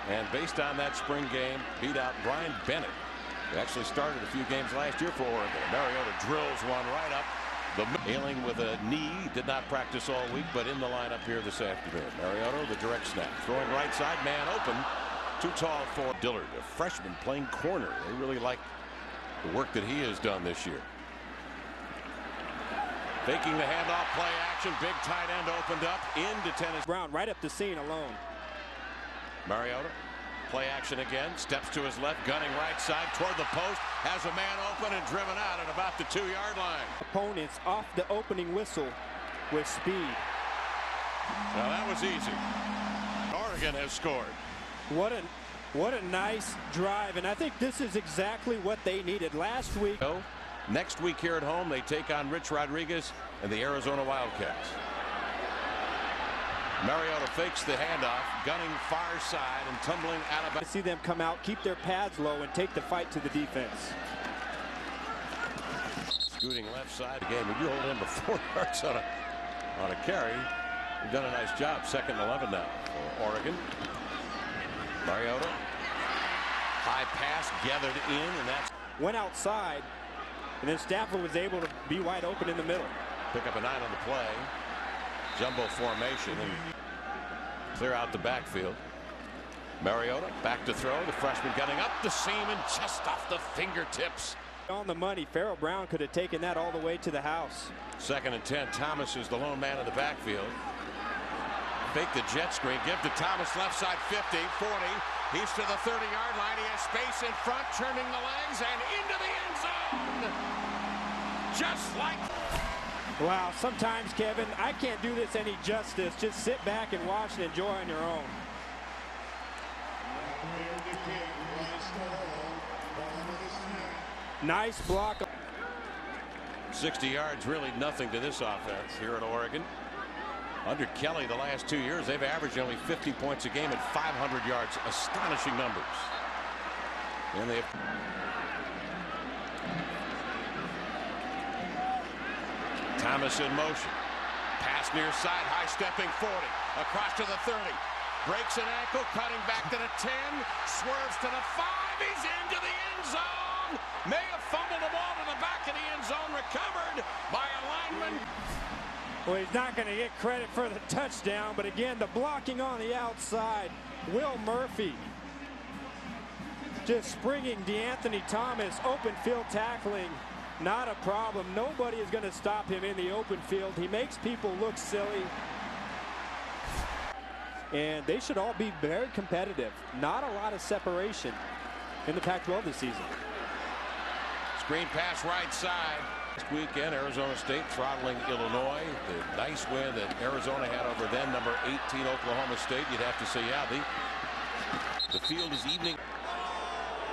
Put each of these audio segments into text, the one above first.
And based on that spring game, beat out Brian Bennett, who actually started a few games last year for Oregon. Mariota drills one right up. Ailing with a knee, did not practice all week, but in the lineup here this afternoon. Mariota, the direct snap, throwing right side, man open, too tall for Dillard, a freshman playing corner. They really like the work that he has done this year. Faking the handoff, play action, big tight end opened up into Tennessee. Brown right up the seam alone. Mariota, play action again, steps to his left, gunning right side toward the post, has a man open and driven out at about the 2-yard line. Opponents off the opening whistle with speed. Now that was easy. Oregon has scored. What a nice drive, and I think this is exactly what they needed last week. Next week here at home, they take on Rich Rodriguez and the Arizona Wildcats. Mariota fakes the handoff, gunning far side and tumbling out of. I see them come out, keep their pads low, and take the fight to the defense. Scooting left side again. When you hold him to 4 yards on a carry, you've done a nice job. 2nd and 11 now for Oregon. Mariota, high pass gathered in, and that's went outside, and then Stafford was able to be wide open in the middle. Pick up a 9 on the play. Jumbo formation and clear out the backfield. Mariota back to throw. The freshman gunning up the seam and just off the fingertips. On the money, Farrell Brown could have taken that all the way to the house. 2nd and 10. Thomas is the lone man in the backfield. Fake the jet screen. Give to Thomas left side 50, 40. He's to the 30-yard line. He has space in front, turning the legs and into the end zone. Just like. Wow, sometimes, Kevin, I can't do this any justice. Just sit back and watch and enjoy on your own. Nice block. 60 yards, really nothing to this offense here at Oregon. Under Kelly, the last 2 years, they've averaged only 50 points a game at 500 yards. Astonishing numbers. And they have. Thomas in motion. Pass near side, high stepping 40. Across to the 30. Breaks an ankle, cutting back to the 10. Swerves to the 5. He's into the end zone. May have fumbled the ball to the back of the end zone. Recovered by a lineman. Well, he's not going to get credit for the touchdown, but again, the blocking on the outside. Will Murphy just springing DeAnthony Thomas, open field tackling. Not a problem. Nobody is going to stop him in the open field. He makes people look silly. And they should all be very competitive. Not a lot of separation in the Pac-12 this season. Screen pass right side. This weekend, Arizona State throttling Illinois. The nice win that Arizona had over then number 18 Oklahoma State. You'd have to say, yeah, the field is evening.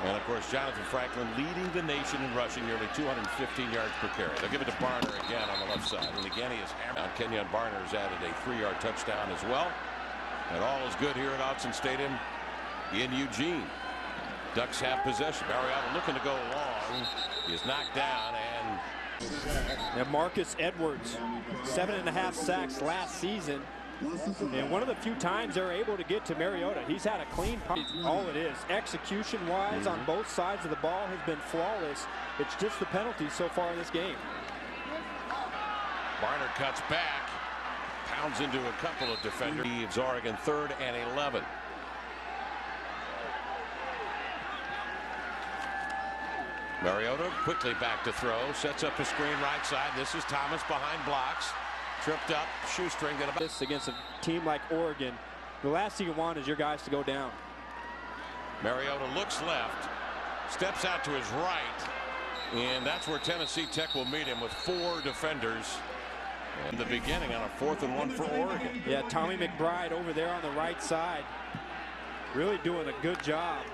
And, of course, Jonathan Franklin leading the nation in rushing, nearly 215 yards per carry. They'll give it to Barner again on the left side. And again, he is hammered. Kenyon Barner has added a 3-yard touchdown as well. And all is good here at Autzen Stadium in Eugene. Ducks have possession. Mariota looking to go long. He is knocked down. And Marcus Edwards, 7.5 sacks last season. And one of the few times they're able to get to Mariota. He's had a clean punt. All it is, execution-wise on both sides of the ball has been flawless. It's just the penalties so far in this game. Barner cuts back, pounds into a couple of defenders. Leaves Oregon 3rd and 11. Mariota quickly back to throw, sets up a screen right side. This is Thomas behind blocks. Tripped up, shoestring. This against a team like Oregon, the last thing you want is your guys to go down. Mariota looks left, steps out to his right, and that's where Tennessee Tech will meet him with 4 defenders in the beginning on a 4th and 1 for Oregon. Yeah, Tommy McBride over there on the right side, really doing a good job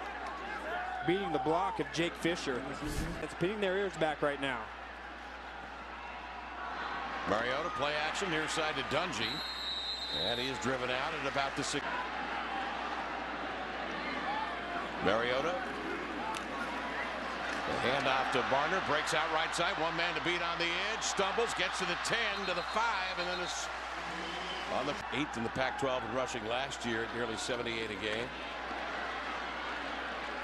beating the block of Jake Fisher. It's pinning their ears back right now. Mariota play action near side to Dungy, and he is driven out at about the 6. Mariota, the handoff to Barner, breaks out right side, 1 man to beat on the edge, stumbles, gets to the 10, to the 5, and then is on the 8th in the Pac-12 in rushing last year at nearly 78 a game.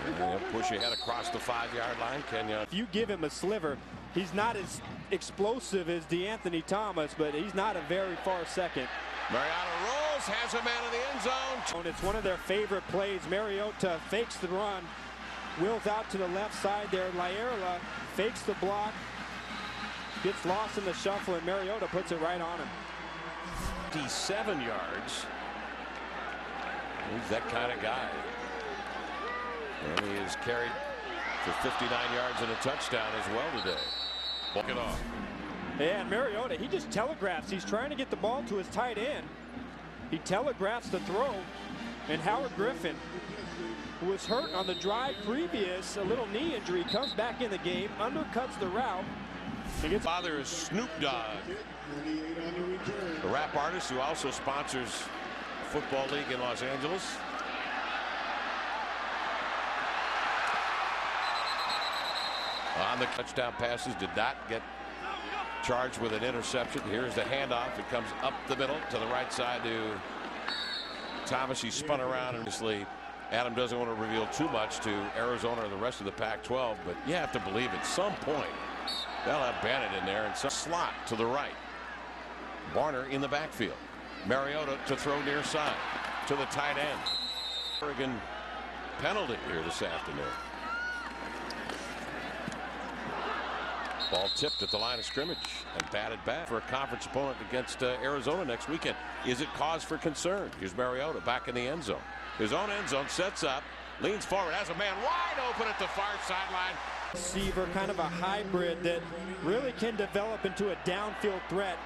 And he'll push ahead across the 5-yard line. Kenyon. If you give him a sliver, he's not as explosive as DeAnthony Thomas, but he's not a very far second. Mariota rolls, has a man in the end zone. It's one of their favorite plays. Mariota fakes the run, wheels out to the left side there. Laierla fakes the block, gets lost in the shuffle, and Mariota puts it right on him. 57 yards. He's that kind of guy. And he is carried for 59 yards and a touchdown as well today. Walk it off. Yeah, and Mariota, he just telegraphs. He's trying to get the ball to his tight end. He telegraphs the throw. And Howard Griffin, who was hurt on the drive previous, a little knee injury, comes back in the game, undercuts the route. His father is Snoop Dogg, the rap artist who also sponsors the Football League in Los Angeles. On the touchdown passes, did not get charged with an interception. Here's the handoff. It comes up the middle to the right side to Thomas. He spun around, and obviously Adam doesn't want to reveal too much to Arizona or the rest of the Pac-12, but you have to believe at some point they'll have Bennett in there and some slot to the right. Barner in the backfield. Mariota to throw near side to the tight end. Oregon penalty here this afternoon. Ball tipped at the line of scrimmage and batted back for a conference opponent against Arizona next weekend. Is it cause for concern? Here's Mariota back in the end zone. His own end zone, sets up, leans forward, has a man wide open at the far sideline. Receiver, kind of a hybrid that really can develop into a downfield threat.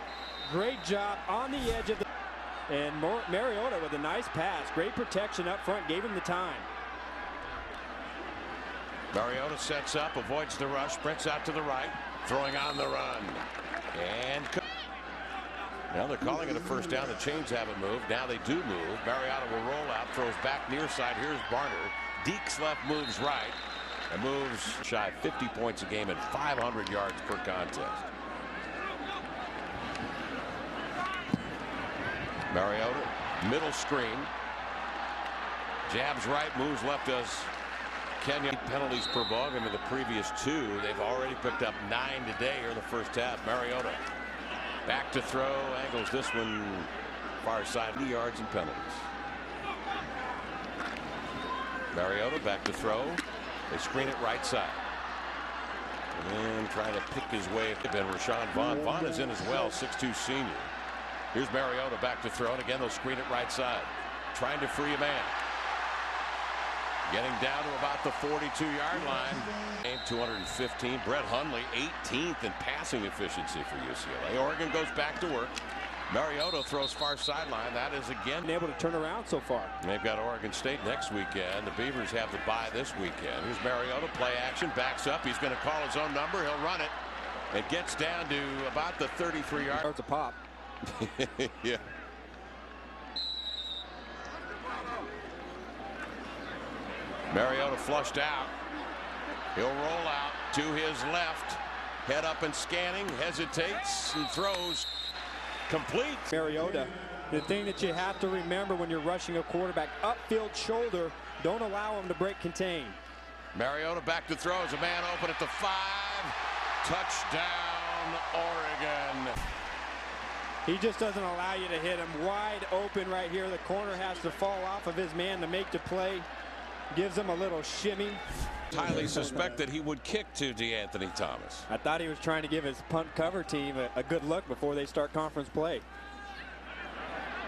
Great job on the edge of the... And Mariota with a nice pass. Great protection up front, gave him the time. Mariota sets up, avoids the rush, sprints out to the right, throwing on the run. And now they're calling it a first down. The chains haven't moved. Now they do move. Mariota will roll out, throws back near side. Here's Barner. Deeks left, moves right, and moves shy 50 points a game and 500 yards per contest. Mariota, middle screen. Jabs right, moves left us. Kenyon penalties per ball game in the previous 2. They've already picked up 9 today here in the first half. Mariota back to throw, angles this one far side, 80 yards and penalties. Mariota back to throw. They screen it right side. And trying to pick his way. Been Rashawn Vaughn. Vaughn is in as well, 6'2" senior. Here's Mariota back to throw, and again they'll screen it right side. Trying to free a man. Getting down to about the 42-yard line. 215. Brett Hundley, 18th in passing efficiency for UCLA. Oregon goes back to work. Mariota throws far sideline. That is again able to turn around so far. They've got Oregon State next weekend. The Beavers have the bye this weekend. Here's Mariota, play action, backs up. He's going to call his own number. He'll run it. It gets down to about the 33-yard. Yards a pop. Yeah. Mariota flushed out. He'll roll out to his left. Head up and scanning. Hesitates and throws. Complete. Mariota, the thing that you have to remember when you're rushing a quarterback, upfield shoulder, don't allow him to break contain. Mariota back to throw as a man open at the 5. Touchdown, Oregon. He just doesn't allow you to hit him wide open right here. The corner has to fall off of his man to make the play. Gives him a little shimmy. Highly suspect that he would kick to DeAnthony Thomas. I thought he was trying to give his punt cover team a good look before they start conference play.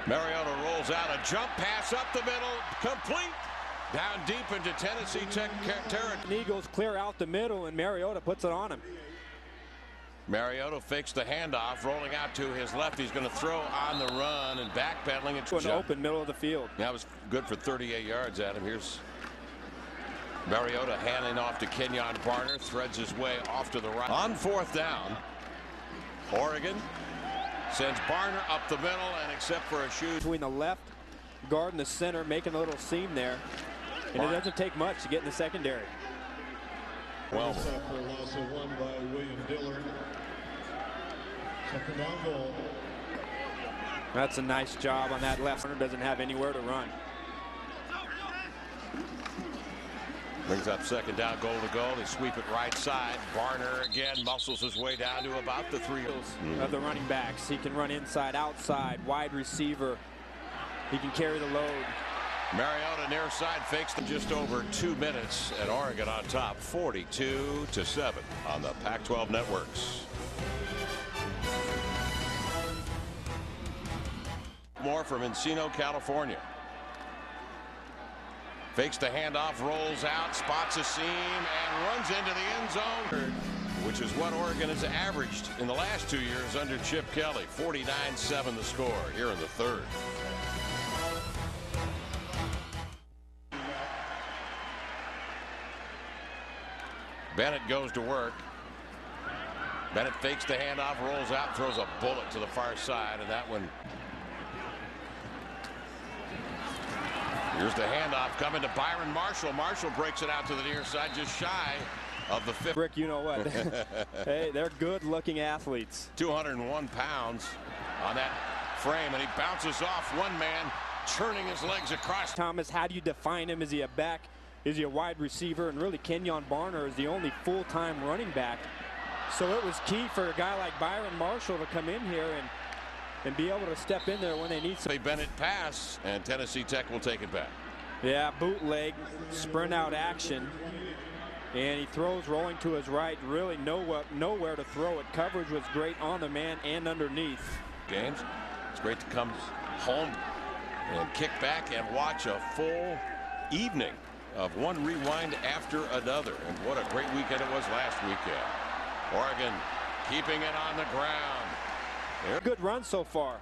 Mariota rolls out a jump pass up the middle, complete. Down deep into Tennessee Tech territory. Eagles clear out the middle, and Mariota puts it on him. Mariota fakes the handoff, rolling out to his left. He's going to throw on the run and backpedaling into an open middle of the field. That was good for 38 yards, Adam. Here's Mariota handing off to Kenyon Barner, threads his way off to the right. On 4th down, Oregon sends Barner up the middle, and except for a shoot between the left guard and the center, making a little seam there. And it doesn't take much to get in the secondary. Well, loss of 1 by William Dillard. Second down goal. That's a nice job on that left. Doesn't have anywhere to run. Brings up second down, goal to go. They sweep it right side. Barner again muscles his way down to about the 3 of the running backs. He can run inside, outside, wide receiver. He can carry the load. Mariota near side fakes them just over 2 minutes, and Oregon on top 42-7 on the Pac-12 networks. More from Encino, California. Fakes the handoff, rolls out, spots a seam, and runs into the end zone, which is what Oregon has averaged in the last 2 years under Chip Kelly. 49-7 the score here in the third. Bennett goes to work. Bennett fakes the handoff, rolls out, throws a bullet to the far side, and that one. Here's the handoff coming to Byron Marshall. Marshall breaks it out to the near side, just shy of the 50. Rick, you know what? Hey, they're good-looking athletes. 201 pounds on that frame, and he bounces off one man, turning his legs across. Thomas, how do you define him? Is he a back? Is he a wide receiver? And really, Kenyon Barner is the only full-time running back. So it was key for a guy like Byron Marshall to come in here and be able to step in there when they need some. Bennett pass, and Tennessee Tech will take it back. Yeah, bootleg, sprint out action. And he throws rolling to his right. Really nowhere to throw it. Coverage was great on the man and underneath. Games. It's great to come home and kick back and watch a full evening of one rewind after another. And what a great weekend it was last weekend. Oregon keeping it on the ground. Good run so far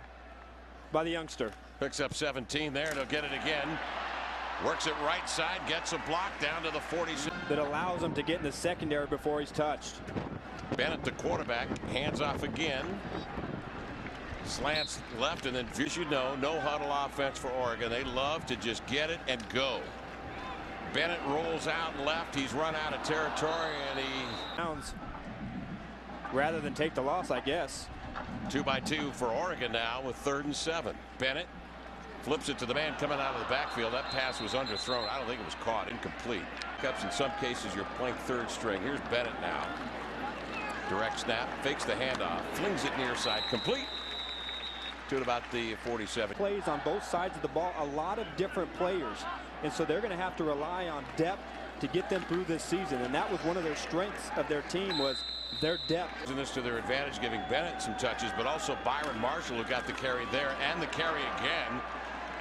by the youngster. Picks up 17 there, and he'll get it again. Works it right side, gets a block down to the 46. That allows him to get in the secondary before he's touched. Bennett, the quarterback, hands off again. Slants left, and then, as you know, no huddle offense for Oregon. They love to just get it and go. Bennett rolls out left. He's run out of territory, and he rather than take the loss, I guess. 2-by-2 for Oregon now with 3rd and 7. Bennett flips it to the man coming out of the backfield. That pass was underthrown. I don't think it was caught. Incomplete. Cups in some cases you're playing 3rd string. Here's Bennett now. Direct snap, fakes the handoff, flings it near side, complete to about the 47. Plays on both sides of the ball, a lot of different players, and so they're going to have to rely on depth to get them through this season, and that was one of their strengths of their team, was their depth. Using this to their advantage, giving Bennett some touches, but also Byron Marshall, who got the carry there and the carry again.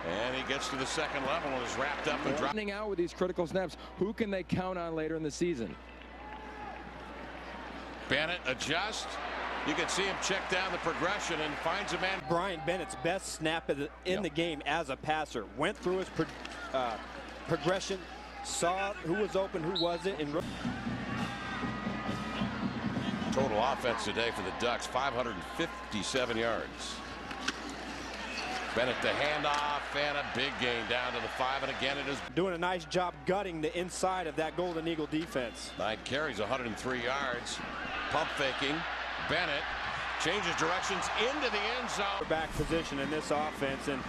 And he gets to the second level and is wrapped up and dropping out with these critical snaps. Who can they count on later in the season? Bennett adjusts. You can see him check down the progression and finds a man. Brian Bennett's best snap in the game as a passer. Went through his progression, saw who was open, who wasn't, and total offense today for the Ducks, 557 yards. Bennett the handoff and a big gain down to the 5, and again it is doing a nice job gutting the inside of that Golden Eagle defense. 9 carries, 103 yards. Pump faking. Bennett changes directions into the end zone. Back position in this offense, and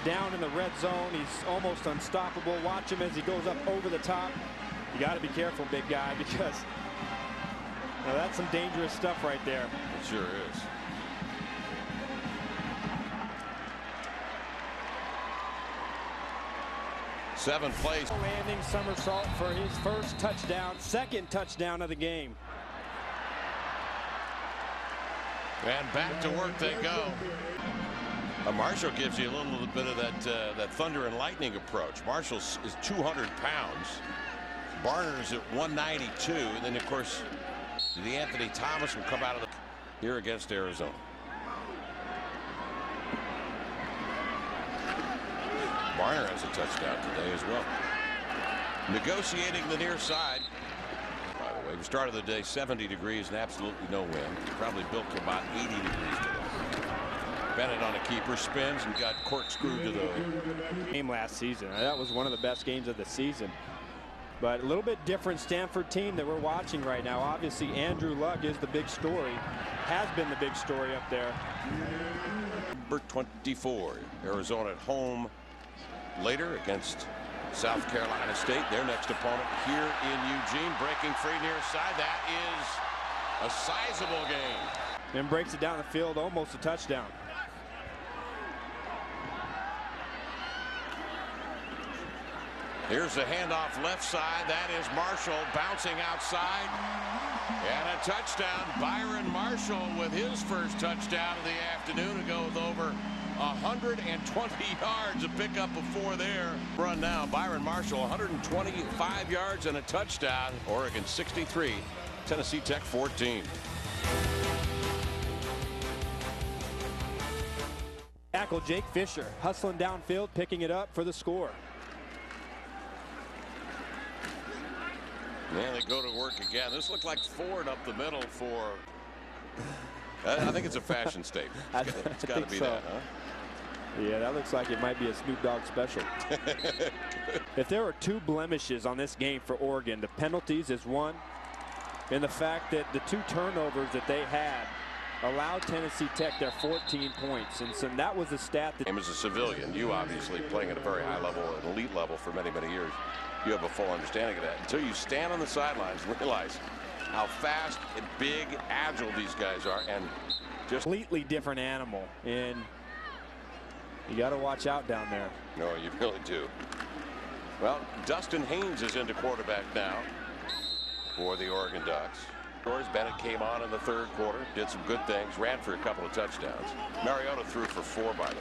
down in the red zone, he's almost unstoppable. Watch him as he goes up over the top. You got to be careful, big guy, because that's some dangerous stuff right there. It sure is. Seventh place. Landing somersault for his first touchdown, second touchdown of the game. And back to work they go. Marshall gives you a little bit of that thunder and lightning approach. Marshall is 200 pounds. Barner's at 192. And then, of course, the Anthony Thomas will come out of the here against Arizona. Barner has a touchdown today as well. Negotiating the near side. By the way, we started the day 70 degrees and absolutely no wind. Probably built to about 80 degrees today. Bennett on a keeper, spins and got corkscrewed to the game last season. That was one of the best games of the season. But a little bit different Stanford team that we're watching right now. Obviously, Andrew Luck is the big story, has been the big story up there. Number 24, Arizona at home later against South Carolina State, their next opponent here in Eugene, breaking free near side. That is a sizable gain. And breaks it down the field, almost a touchdown. Here's the handoff left side. That is Marshall bouncing outside. And a touchdown. Byron Marshall with his first touchdown of the afternoon to go with over 120 yards, a pickup of 4 there. Run now. Byron Marshall 125 yards and a touchdown. Oregon 63, Tennessee Tech 14. Tackle Jake Fisher hustling downfield, picking it up for the score. Man, they go to work again. This looked like Ford up the middle for. I think it's a fashion statement. It's got to be so. That, huh? Yeah, that looks like it might be a Snoop Dogg special. If there were 2 blemishes on this game for Oregon, the penalties is one, and the fact that the 2 turnovers that they had allowed Tennessee Tech their 14 points. And so that was a stat that. As a civilian, you obviously playing at a very high level, an elite level for many, many years. You have a full understanding of that until you stand on the sidelines and realize how fast and big, agile these guys are, and just completely different animal. And you got to watch out down there. No, you really do. Well, Dustin Haynes is into quarterback now for the Oregon Ducks. George Bennett came on in the 3rd quarter, did some good things, ran for a couple of touchdowns. Mariota threw for 4, by the way.